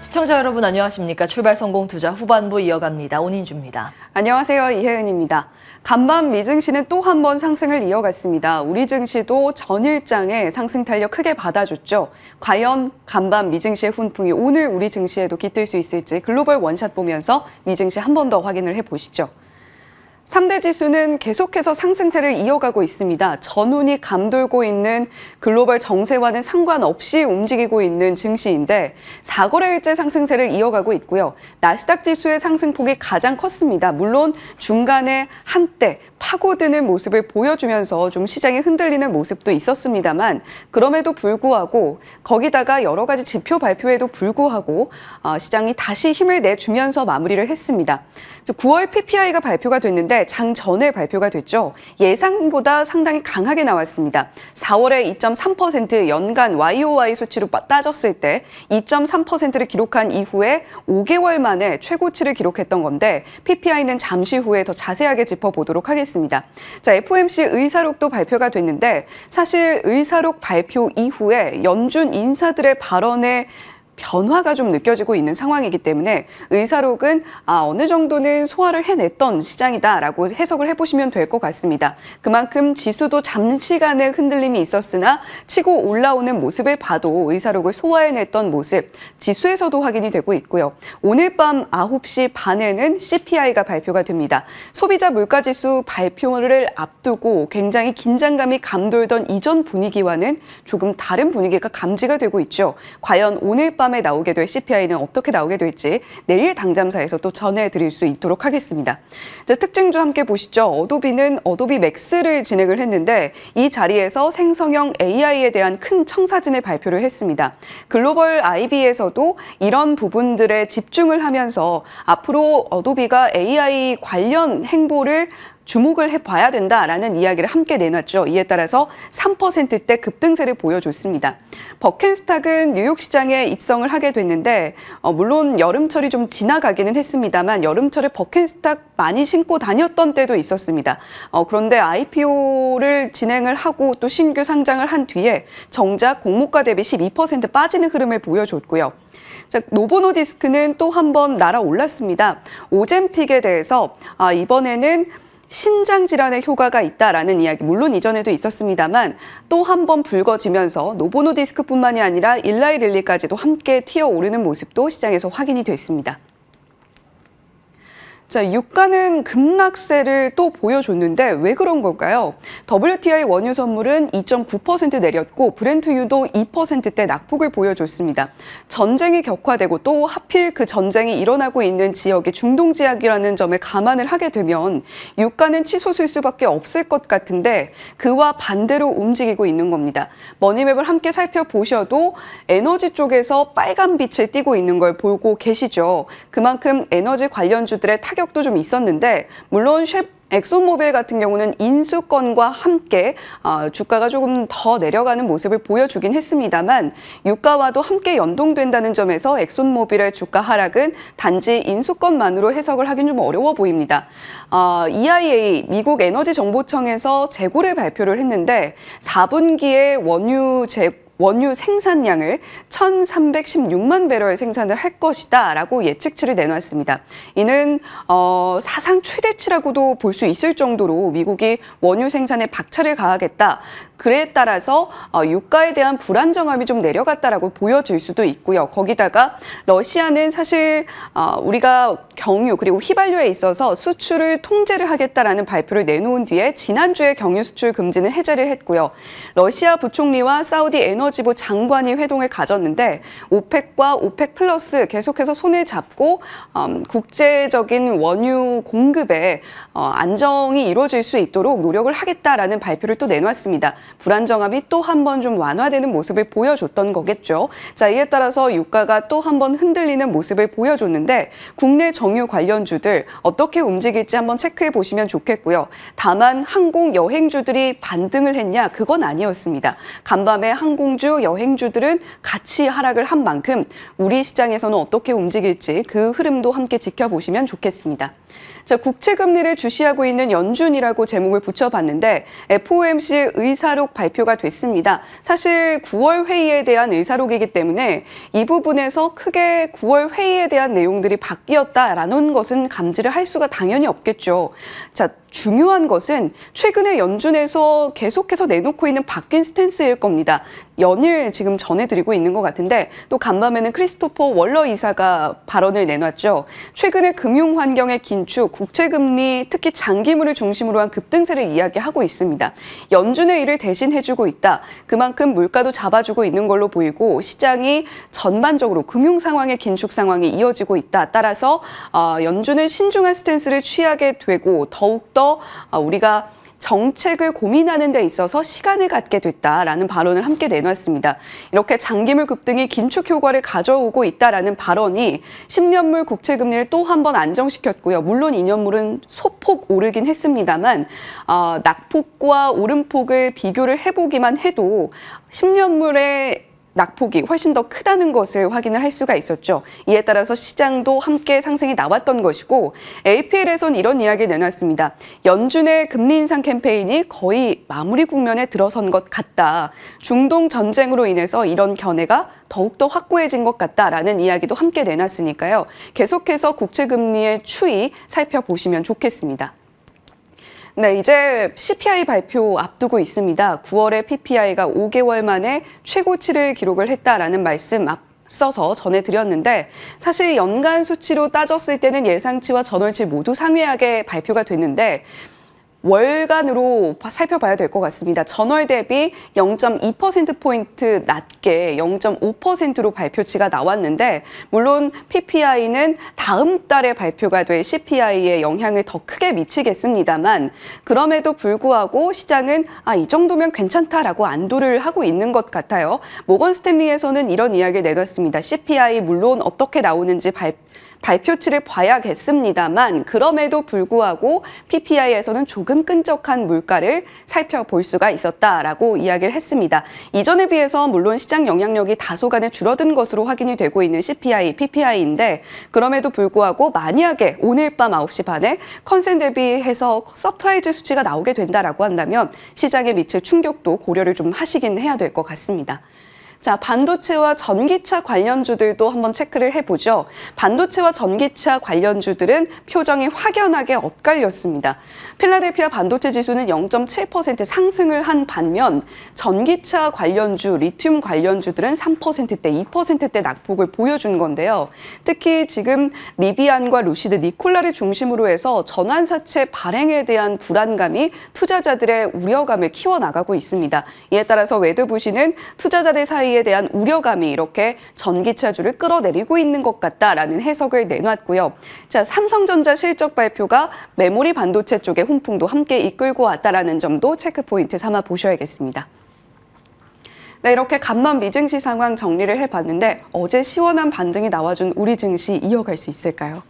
시청자 여러분 안녕하십니까? 출발 성공 투자 후반부 이어갑니다. 온인주입니다. 안녕하세요. 이혜은입니다. 간밤 미증시는 또 한 번 상승을 이어갔습니다. 우리 증시도 전일장에 상승 탄력 크게 받아줬죠. 과연 간밤 미증시의 훈풍이 오늘 우리 증시에도 깃들 수 있을지 글로벌 원샷 보면서 미증시 한 번 더 확인을 해보시죠. 3대 지수는 계속해서 상승세를 이어가고 있습니다. 전운이 감돌고 있는 글로벌 정세와는 상관없이 움직이고 있는 증시인데 4거래일째 상승세를 이어가고 있고요. 나스닥 지수의 상승폭이 가장 컸습니다. 물론 중간에 한때 파고드는 모습을 보여주면서 좀 시장이 흔들리는 모습도 있었습니다만 그럼에도 불구하고 거기다가 여러 가지 지표 발표에도 불구하고 시장이 다시 힘을 내주면서 마무리를 했습니다. 9월 PPI가 발표가 됐는데 장 전에 발표가 됐죠. 예상보다 상당히 강하게 나왔습니다. 4월에 2.3% 연간 YOY 수치로 따졌을 때 2.3%를 기록한 이후에 5개월 만에 최고치를 기록했던 건데 PPI는 잠시 후에 더 자세하게 짚어보도록 하겠습니다. 자, FOMC 의사록도 발표가 됐는데 사실 의사록 발표 이후에 연준 인사들의 발언에 변화가 좀 느껴지고 있는 상황이기 때문에 의사록은 어느 정도는 소화를 해냈던 시장이다라고 해석을 해보시면 될 것 같습니다. 그만큼 지수도 잠시간의 흔들림이 있었으나 치고 올라오는 모습을 봐도 의사록을 소화해냈던 모습 지수에서도 확인이 되고 있고요. 오늘 밤 9시 반에는 CPI가 발표가 됩니다. 소비자 물가지수 발표를 앞두고 굉장히 긴장감이 감돌던 이전 분위기와는 조금 다른 분위기가 감지가 되고 있죠. 과연 오늘 밤에 나오게 될 CPI는 어떻게 나오게 될지 내일 당잠사에서 또 전해드릴 수 있도록 하겠습니다. 자, 특징주 함께 보시죠. 어도비는 어도비 맥스를 진행을 했는데 이 자리에서 생성형 AI에 대한 큰 청사진을 발표를 했습니다. 글로벌 IB에서도 이런 부분들에 집중을 하면서 앞으로 어도비가 AI 관련 행보를 주목을 해봐야 된다라는 이야기를 함께 내놨죠. 이에 따라서 3%대 급등세를 보여줬습니다. 버켄스탁은 뉴욕 시장에 입성을 하게 됐는데 물론 여름철이 좀 지나가기는 했습니다만 여름철에 버켄스탁 많이 신고 다녔던 때도 있었습니다. 그런데 IPO를 진행을 하고 또 신규 상장을 한 뒤에 정작 공모가 대비 12% 빠지는 흐름을 보여줬고요. 자, 노보노디스크는 또 한 번 날아올랐습니다. 오젬픽에 대해서 이번에는 신장 질환에 효과가 있다라는 이야기 물론 이전에도 있었습니다만 또 한 번 불거지면서 노보노디스크뿐만이 아니라 일라이릴리까지도 함께 튀어오르는 모습도 시장에서 확인이 됐습니다. 자, 유가는 급락세를 또 보여줬는데 왜 그런 걸까요? WTI 원유 선물은 2.9% 내렸고 브렌트유도 2%대 낙폭을 보여줬습니다. 전쟁이 격화되고 또 하필 그 전쟁이 일어나고 있는 지역이 중동 지역이라는 점에 감안을 하게 되면 유가는 치솟을 수밖에 없을 것 같은데 그와 반대로 움직이고 있는 겁니다. 머니맵을 함께 살펴보셔도 에너지 쪽에서 빨간 빛을 띠고 있는 걸 보고 계시죠. 그만큼 에너지 관련주들의 타격도 좀 있었는데 물론 엑손모빌 같은 경우는 인수권과 함께 주가가 조금 더 내려가는 모습을 보여주긴 했습니다만 유가와도 함께 연동된다는 점에서 엑손모빌의 주가 하락은 단지 인수권만으로 해석을 하긴 좀 어려워 보입니다. EIA 미국 에너지 정보청에서 재고를 발표를 했는데 4분기에 원유 생산량을 1,316만 배럴 생산을 할 것이다 라고 예측치를 내놨습니다. 이는 사상 최대치라고도 볼 수 있을 정도로 미국이 원유 생산에 박차를 가하겠다. 그에 따라서 유가에 대한 불안정함이 좀 내려갔다라고 보여질 수도 있고요. 거기다가 러시아는 사실 우리가 경유 그리고 휘발유에 있어서 수출을 통제를 하겠다라는 발표를 내놓은 뒤에 지난주에 경유 수출 금지는 해제를 했고요. 러시아 부총리와 사우디 에너지부 장관이 회동을 가졌는데 오펙과 오펙 플러스 계속해서 손을 잡고 국제적인 원유 공급에 안정이 이루어질 수 있도록 노력을 하겠다라는 발표를 또 내놨습니다. 불안정함이 또 한 번 좀 완화되는 모습을 보여줬던 거겠죠. 자, 이에 따라서 유가가 또 한 번 흔들리는 모습을 보여줬는데 국내 정유 관련주들 어떻게 움직일지 한번 체크해 보시면 좋겠고요. 다만 항공 여행주들이 반등을 했냐? 그건 아니었습니다. 간밤에 항공 관광주, 여행주들은 같이 하락을 한 만큼 우리 시장에서는 어떻게 움직일지 그 흐름도 함께 지켜보시면 좋겠습니다. 자, 국채금리를 주시하고 있는 연준이라고 제목을 붙여봤는데 FOMC 의사록 발표가 됐습니다. 사실 9월 회의에 대한 의사록이기 때문에 이 부분에서 크게 9월 회의에 대한 내용들이 바뀌었다라는 것은 감지를 할 수가 당연히 없겠죠. 자, 중요한 것은 최근에 연준에서 계속해서 내놓고 있는 바뀐 스탠스일 겁니다. 연일 지금 전해드리고 있는 것 같은데 또 간밤에는 크리스토퍼 월러 이사가 발언을 내놨죠. 최근에 금융 환경의 긴축, 국채금리, 특히 장기물을 중심으로 한 급등세를 이야기하고 있습니다. 연준의 일을 대신해주고 있다. 그만큼 물가도 잡아주고 있는 걸로 보이고 시장이 전반적으로 금융 상황의 긴축 상황이 이어지고 있다. 따라서 연준은 신중한 스탠스를 취하게 되고 더욱더 우리가 정책을 고민하는 데 있어서 시간을 갖게 됐다라는 발언을 함께 내놨습니다. 이렇게 장기물 급등이 긴축 효과를 가져오고 있다라는 발언이 10년물 국채금리를 또 한 번 안정시켰고요. 물론 2년물은 소폭 오르긴 했습니다만 낙폭과 오름폭을 비교를 해보기만 해도 10년물의 낙폭이 훨씬 더 크다는 것을 확인을 할 수가 있었죠. 이에 따라서 시장도 함께 상승이 나왔던 것이고 APL에선 이런 이야기를 내놨습니다. 연준의 금리 인상 캠페인이 거의 마무리 국면에 들어선 것 같다. 중동 전쟁으로 인해서 이런 견해가 더욱더 확고해진 것 같다라는 이야기도 함께 내놨으니까요. 계속해서 국채금리의 추이 살펴보시면 좋겠습니다. 네, 이제 CPI 발표 앞두고 있습니다. 9월에 PPI가 5개월 만에 최고치를 기록을 했다라는 말씀 앞서서 전해드렸는데 사실 연간 수치로 따졌을 때는 예상치와 전월치 모두 상회하게 발표가 됐는데 월간으로 살펴봐야 될 것 같습니다. 전월 대비 0.2%포인트 낮게 0.5%로 발표치가 나왔는데 물론 PPI는 다음 달에 발표가 될 CPI에 영향을 더 크게 미치겠습니다만 그럼에도 불구하고 시장은 이 정도면 괜찮다라고 안도를 하고 있는 것 같아요. 모건 스탠리에서는 이런 이야기를 내놨습니다. CPI 물론 어떻게 나오는지 발표치를 봐야겠습니다만 그럼에도 불구하고 PPI에서는 조금 끈적한 물가를 살펴볼 수가 있었다라고 이야기를 했습니다. 이전에 비해서 물론 시장 영향력이 다소간에 줄어든 것으로 확인이 되고 있는 CPI, PPI인데 그럼에도 불구하고 만약에 오늘 밤 9시 반에 컨센 대비해서 서프라이즈 수치가 나오게 된다라고 한다면 시장에 미칠 충격도 고려를 좀 하시긴 해야 될 것 같습니다. 자, 반도체와 전기차 관련주들도 한번 체크를 해보죠. 반도체와 전기차 관련주들은 표정이 확연하게 엇갈렸습니다. 필라델피아 반도체 지수는 0.7% 상승을 한 반면 전기차 관련주, 리튬 관련주들은 3%대, 2%대 낙폭을 보여준 건데요. 특히 지금 리비안과 루시드, 니콜라를 중심으로 해서 전환사채 발행에 대한 불안감이 투자자들의 우려감을 키워나가고 있습니다. 이에 따라서 웨드부시는 투자자들 사이에 대한 우려감이 이렇게 전기차주를 끌어내리고 있는 것 같다라는 해석을 내놨고요. 자, 삼성전자 실적 발표가 메모리 반도체 쪽의 훈풍도 함께 이끌고 왔다라는 점도 체크 포인트 삼아 보셔야겠습니다. 네, 이렇게 간밤 미증시 상황 정리를 해봤는데 어제 시원한 반등이 나와준 우리 증시 이어갈 수 있을까요?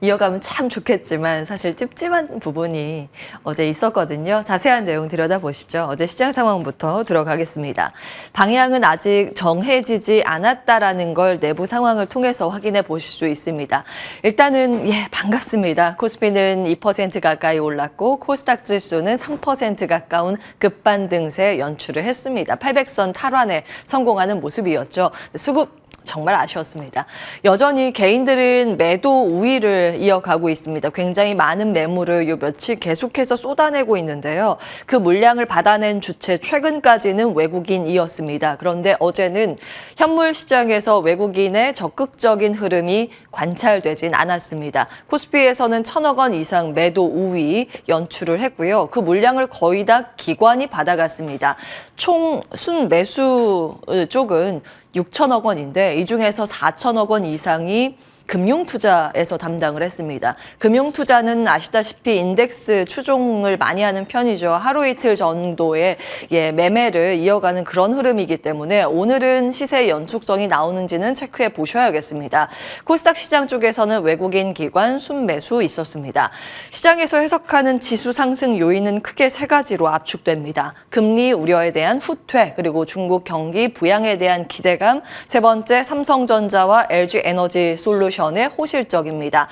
이어가면 참 좋겠지만 사실 찝찝한 부분이 어제 있었거든요. 자세한 내용 들여다보시죠. 어제 시장 상황부터 들어가겠습니다. 방향은 아직 정해지지 않았다라는 걸 내부 상황을 통해서 확인해 보실 수 있습니다. 일단은 반갑습니다. 코스피는 2% 가까이 올랐고 코스닥 지수는 3% 가까운 급반등세 연출을 했습니다. 800선 탈환에 성공하는 모습이었죠. 수급 정말 아쉬웠습니다. 여전히 개인들은 매도 우위를 이어가고 있습니다. 굉장히 많은 매물을 요 며칠 계속해서 쏟아내고 있는데요. 그 물량을 받아낸 주체 최근까지는 외국인이었습니다. 그런데 어제는 현물 시장에서 외국인의 적극적인 흐름이 관찰되진 않았습니다. 코스피에서는 1,000억 원 이상 매도 우위 연출을 했고요. 그 물량을 거의 다 기관이 받아갔습니다. 총 순매수 쪽은 6천억 원인데 이 중에서 4천억 원 이상이 금융투자에서 담당을 했습니다. 금융투자는 아시다시피 인덱스 추종을 많이 하는 편이죠. 하루 이틀 정도의 매매를 이어가는 그런 흐름이기 때문에 오늘은 시세 연속성이 나오는지는 체크해 보셔야겠습니다. 코스닥 시장 쪽에서는 외국인 기관 순매수 있었습니다. 시장에서 해석하는 지수 상승 요인은 크게 세 가지로 압축됩니다. 금리 우려에 대한 후퇴, 그리고 중국 경기 부양에 대한 기대감, 세 번째 삼성전자와 LG에너지솔루션의 호실적입니다.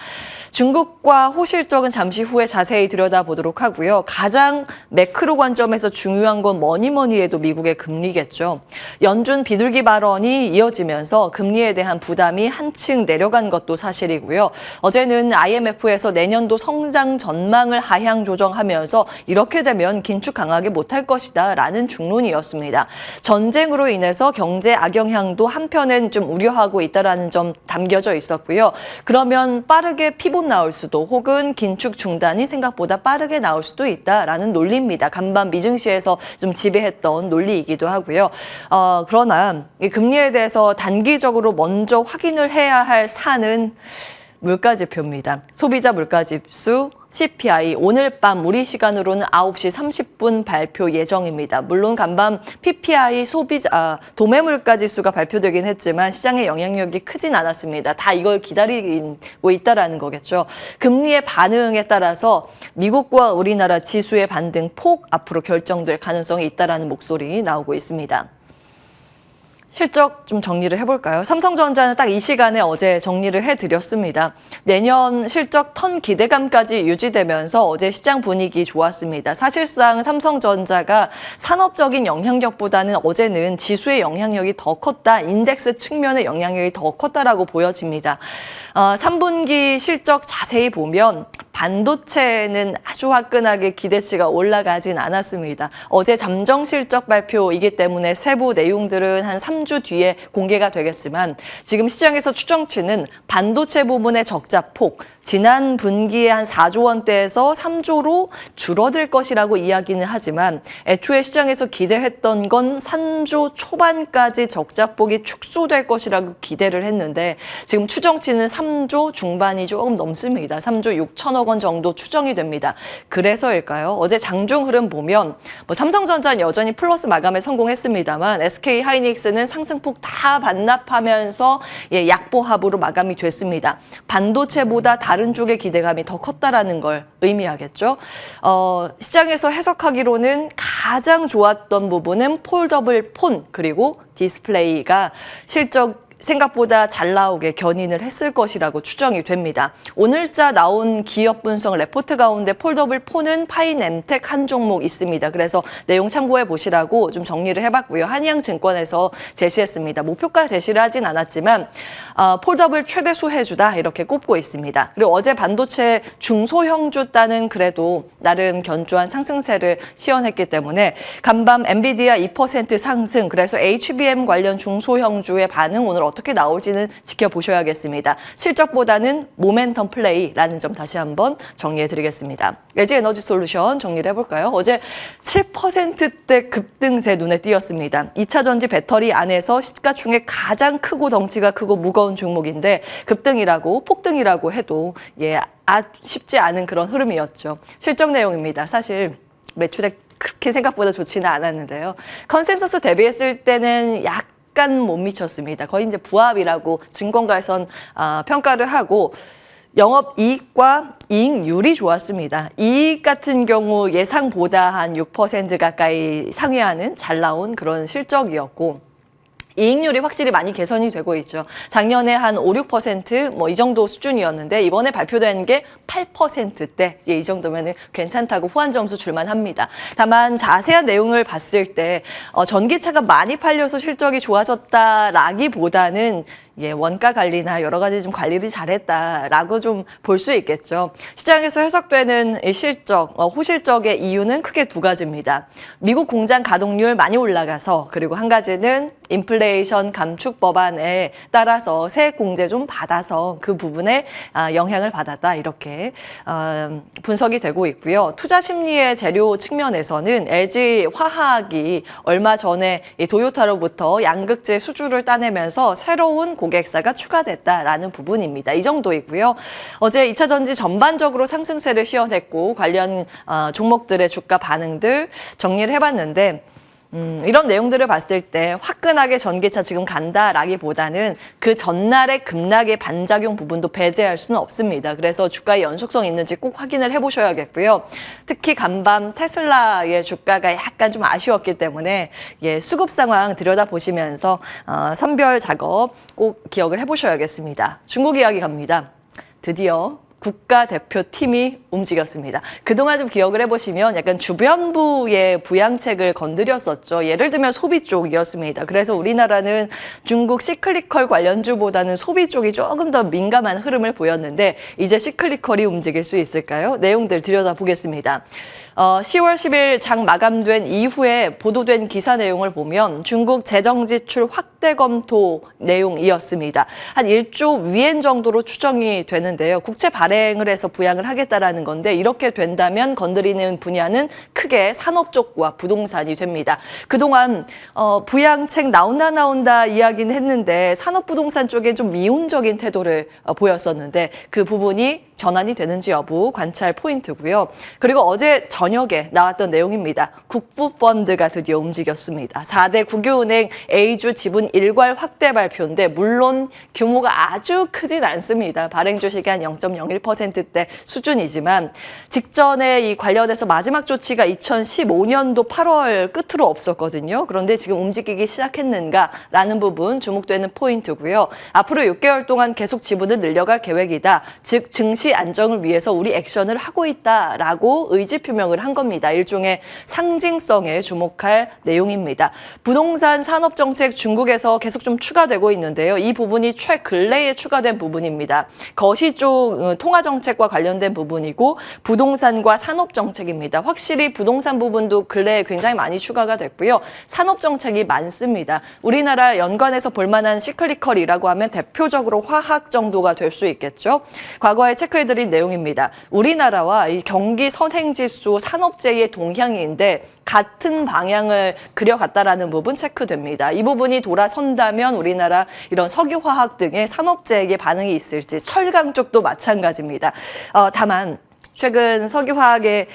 중국과 호실적은 잠시 후에 자세히 들여다보도록 하고요. 가장 매크로 관점에서 중요한 건 뭐니 해도 미국의 금리겠죠. 연준 비둘기 발언이 이어지면서 금리에 대한 부담이 한층 내려간 것도 사실이고요. 어제는 IMF에서 내년도 성장 전망을 하향 조정하면서 이렇게 되면 긴축 강하게 못할 것이다 라는 중론이었습니다. 전쟁으로 인해서 경제 악영향도 한편엔 좀 우려하고 있다라는 점 담겨져 있었고요. 그러면 빠르게 피봇 나올 수도 혹은 긴축 중단이 생각보다 빠르게 나올 수도 있다라는 논리입니다. 간밤 미증시에서 좀 지배했던 논리이기도 하고요. 그러나 이 금리에 대해서 단기적으로 먼저 확인을 해야 할 산은 물가지표입니다. 소비자 물가지수 CPI 오늘 밤 우리 시간으로는 9시 30분 발표 예정입니다. 물론 간밤 PPI 도매물가 지수가 발표되긴 했지만 시장의 영향력이 크진 않았습니다. 다 이걸 기다리고 있다라는 거겠죠. 금리의 반응에 따라서 미국과 우리나라 지수의 반등 폭 앞으로 결정될 가능성이 있다라는 목소리 나오고 있습니다. 실적 좀 정리를 해볼까요? 삼성전자는 딱 이 시간에 어제 정리를 해드렸습니다. 내년 실적 턴 기대감까지 유지되면서 어제 시장 분위기 좋았습니다. 사실상 삼성전자가 산업적인 영향력보다는 어제는 지수의 영향력이 더 컸다, 인덱스 측면의 영향력이 더 컸다라고 보여집니다. 3분기 실적 자세히 보면 반도체는 아주 화끈하게 기대치가 올라가진 않았습니다. 어제 잠정 실적 발표이기 때문에 세부 내용들은 한 3주 뒤에 공개가 되겠지만 지금 시장에서 추정치는 반도체 부분의 적자폭, 지난 분기에 한 4조 원대에서 3조로 줄어들 것이라고 이야기는 하지만 애초에 시장에서 기대했던 건 3조 초반까지 적자폭이 축소될 것이라고 기대를 했는데 지금 추정치는 3조 중반이 조금 넘습니다. 3조 6천억 원 정도 추정이 됩니다. 그래서일까요? 어제 장중 흐름 보면 삼성전자는 여전히 플러스 마감에 성공했습니다만 SK 하이닉스는 상승폭 다 반납하면서 약보합으로 마감이 됐습니다. 반도체보다 다른 쪽의 기대감이 더 컸다라는 걸 의미하겠죠. 시장에서 해석하기로는 가장 좋았던 부분은 폴더블 폰 그리고 디스플레이가 실적 생각보다 잘 나오게 견인을 했을 것이라고 추정이 됩니다. 오늘자 나온 기업 분석 레포트 가운데 폴더블 폰은 파이nem텍 한 종목 있습니다. 그래서 내용 참고해 보시라고 좀 정리를 해봤고요. 한양증권에서 제시했습니다. 목표가 제시를 하진 않았지만 폴더블 최대 수혜주다 이렇게 꼽고 있습니다. 그리고 어제 반도체 중소형주 따는 그래도 나름 견조한 상승세를 시현했기 때문에 간밤 엔비디아 2% 상승, 그래서 HBM 관련 중소형주의 반응 오늘 어떻게 나올지는 지켜보셔야겠습니다. 실적보다는 모멘텀 플레이라는 점 다시 한번 정리해드리겠습니다. LG에너지솔루션 정리를 해볼까요? 어제 7%대 급등세 눈에 띄었습니다. 2차 전지 배터리 안에서 시가총액 가장 크고 덩치가 크고 무거운 종목인데 급등이라고 폭등이라고 해도 쉽지 않은 그런 흐름이었죠. 실적 내용입니다. 사실 매출액 그렇게 생각보다 좋지는 않았는데요. 컨센서스 대비했을 때는 약간 못 미쳤습니다. 거의 이제 부합이라고 증권가에선 평가를 하고 영업이익과 이익률이 좋았습니다. 이익 같은 경우 예상보다 한 6% 가까이 상회하는 잘 나온 그런 실적이었고 이익률이 확실히 많이 개선이 되고 있죠. 작년에 한 5, 6% 이 정도 수준이었는데 이번에 발표된 게 8%대. 이 정도면 괜찮다고 후한 점수 줄만 합니다. 다만 자세한 내용을 봤을 때 전기차가 많이 팔려서 실적이 좋아졌다라기보다는 원가 관리나 여러 가지 좀 관리를 잘했다라고 좀 볼 수 있겠죠. 시장에서 해석되는 이 실적, 호실적의 이유는 크게 두 가지입니다. 미국 공장 가동률 많이 올라가서, 그리고 한 가지는 인플레이션 감축 법안에 따라서 세액 공제 좀 받아서 그 부분에 영향을 받았다, 이렇게 분석이 되고 있고요. 투자 심리의 재료 측면에서는 LG 화학이 얼마 전에 이 도요타로부터 양극재 수주를 따내면서 새로운 고객사가 추가됐다라는 부분입니다. 이 정도이고요. 어제 2차 전지 전반적으로 상승세를 시현했고 관련 종목들의 주가 반응들 정리를 해봤는데 이런 내용들을 봤을 때 화끈하게 전기차 지금 간다라기보다는 그 전날의 급락의 반작용 부분도 배제할 수는 없습니다. 그래서 주가의 연속성이 있는지 꼭 확인을 해보셔야겠고요. 특히 간밤 테슬라의 주가가 약간 좀 아쉬웠기 때문에 수급 상황 들여다보시면서 선별 작업 꼭 기억을 해보셔야겠습니다. 중국 이야기 갑니다. 드디어 국가대표팀이 움직였습니다. 그동안 좀 기억을 해보시면 약간 주변부의 부양책을 건드렸었죠. 예를 들면 소비 쪽이었습니다. 그래서 우리나라는 중국 시클리컬 관련주보다는 소비 쪽이 조금 더 민감한 흐름을 보였는데 이제 시클리컬이 움직일 수 있을까요? 내용들 들여다보겠습니다. 10월 10일 장 마감된 이후에 보도된 기사 내용을 보면 중국 재정지출 확대 검토 내용이었습니다. 한 1조 위엔 정도로 추정이 되는데요. 국채 발행을 해서 부양을 하겠다라는 건데 이렇게 된다면 건드리는 분야는 크게 산업 쪽과 부동산이 됩니다. 그동안 부양책 나온다 이야기는 했는데 산업부동산 쪽에 좀 미온적인 태도를 보였었는데 그 부분이 전환이 되는지 여부 관찰 포인트고요. 그리고 어제 저녁에 나왔던 내용입니다. 국부펀드가 드디어 움직였습니다. 4대 국유은행 A주 지분 일괄 확대 발표인데 물론 규모가 아주 크진 않습니다. 발행 주식이 한 0.01%대 수준이지만 직전에 이 관련해서 마지막 조치가 2015년도 8월 끝으로 없었거든요. 그런데 지금 움직이기 시작했는가라는 부분 주목되는 포인트고요. 앞으로 6개월 동안 계속 지분을 늘려갈 계획이다. 즉 증시 안정을 위해서 우리 액션을 하고 있다라고 의지 표명을 한 겁니다. 일종의 상징성에 주목할 내용입니다. 부동산 산업정책 중국에서 계속 좀 추가되고 있는데요. 이 부분이 최근래에 추가된 부분입니다. 거시 쪽 통화정책과 관련된 부분이고 부동산과 산업정책입니다. 확실히 부동산 부분도 근래에 굉장히 많이 추가가 됐고요. 산업정책이 많습니다. 우리나라 연관해서 볼만한 시클리컬이라고 하면 대표적으로 화학 정도가 될 수 있겠죠. 과거에 체크해드린 내용입니다. 우리나라와 이 경기 선행지수 산업재해의 동향인데 같은 방향을 그려갔다라는 부분 체크됩니다. 이 부분이 돌아선다면 우리나라 이런 석유화학 등의 산업재해의 반응이 있을지 철강 쪽도 마찬가지입니다. 다만 최근 석유화학의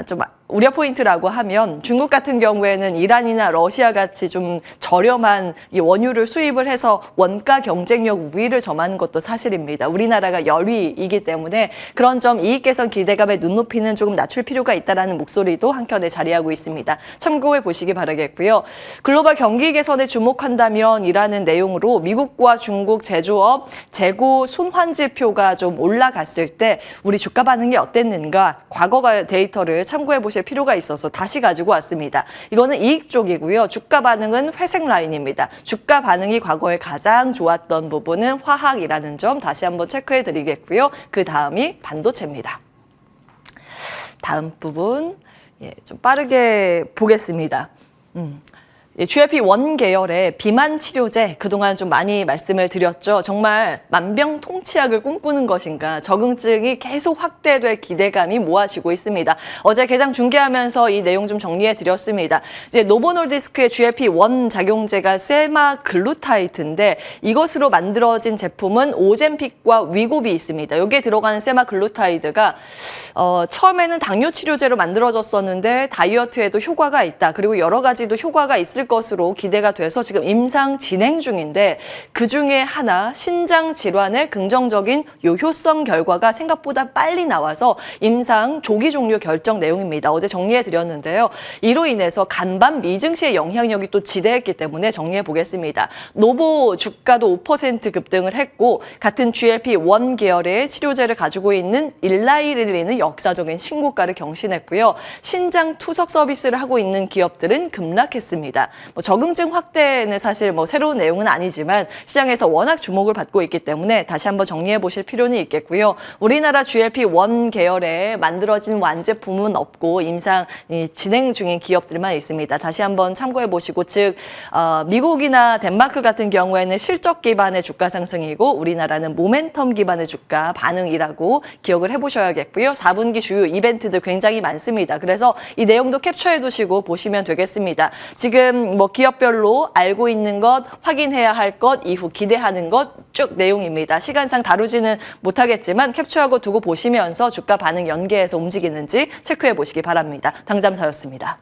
좀 우려 포인트라고 하면 중국 같은 경우에는 이란이나 러시아 같이 좀 저렴한 이 원유를 수입을 해서 원가 경쟁력 우위를 점하는 것도 사실입니다. 우리나라가 열위이기 때문에 그런 점 이익 개선 기대감의 눈높이는 조금 낮출 필요가 있다는 목소리도 한켠에 자리하고 있습니다. 참고해 보시기 바라겠고요. 글로벌 경기 개선에 주목한다면 이라는 내용으로 미국과 중국 제조업 재고 순환지표가 좀 올라갔을 때 우리 주가 반응이 어땠는가 과거 데이터를 참고해 보실 필요가 있어서 다시 가지고 왔습니다. 이거는 이익 쪽이고요. 주가 반응은 회색 라인입니다. 주가 반응이 과거에 가장 좋았던 부분은 화학이라는 점 다시 한번 체크해 드리겠고요. 그 다음이 반도체입니다. 다음 부분 좀 빠르게 보겠습니다. GLP-1 계열의 비만 치료제 그동안 좀 많이 말씀을 드렸죠. 정말 만병통치약을 꿈꾸는 것인가 적응증이 계속 확대될 기대감이 모아지고 있습니다. 어제 개장 중계하면서 이 내용 좀 정리해 드렸습니다. 이제 노보놀디스크의 GLP-1 작용제가 세마글루타이드인데 이것으로 만들어진 제품은 오젬픽과 위고비 있습니다. 여기에 들어가는 세마글루타이드가 처음에는 당뇨 치료제로 만들어졌었는데 다이어트에도 효과가 있다. 그리고 여러 가지도 효과가 있을 것으로 기대가 돼서 지금 임상 진행 중인데 그중에 하나 신장 질환의 긍정적인 요효성 결과가 생각보다 빨리 나와서 임상 조기 종료 결정 내용입니다. 어제 정리해 드렸는데요. 이로 인해서 간밤 미증시의 영향력이 또 지대했기 때문에 정리해 보겠습니다. 노보 주가도 5% 급등을 했고 같은 GLP-1 계열의 치료제를 가지고 있는 일라이릴리는 역사적인 신고가를 경신했고요. 신장 투석 서비스를 하고 있는 기업들은 급락했습니다. 적응증 확대는 사실 새로운 내용은 아니지만 시장에서 워낙 주목을 받고 있기 때문에 다시 한번 정리해 보실 필요는 있겠고요. 우리나라 GLP-1 계열에 만들어진 완제품은 없고 임상 진행 중인 기업들만 있습니다. 다시 한번 참고해 보시고 즉 미국이나 덴마크 같은 경우에는 실적 기반의 주가 상승이고 우리나라는 모멘텀 기반의 주가 반응이라고 기억을 해보셔야겠고요. 4분기 주요 이벤트들 굉장히 많습니다. 그래서 이 내용도 캡처해 두시고 보시면 되겠습니다. 지금 뭐 기업별로 알고 있는 것, 확인해야 할 것, 이후 기대하는 것 쭉 내용입니다. 시간상 다루지는 못하겠지만 캡처하고 두고 보시면서 주가 반응 연계해서 움직이는지 체크해 보시기 바랍니다. 당잠사였습니다.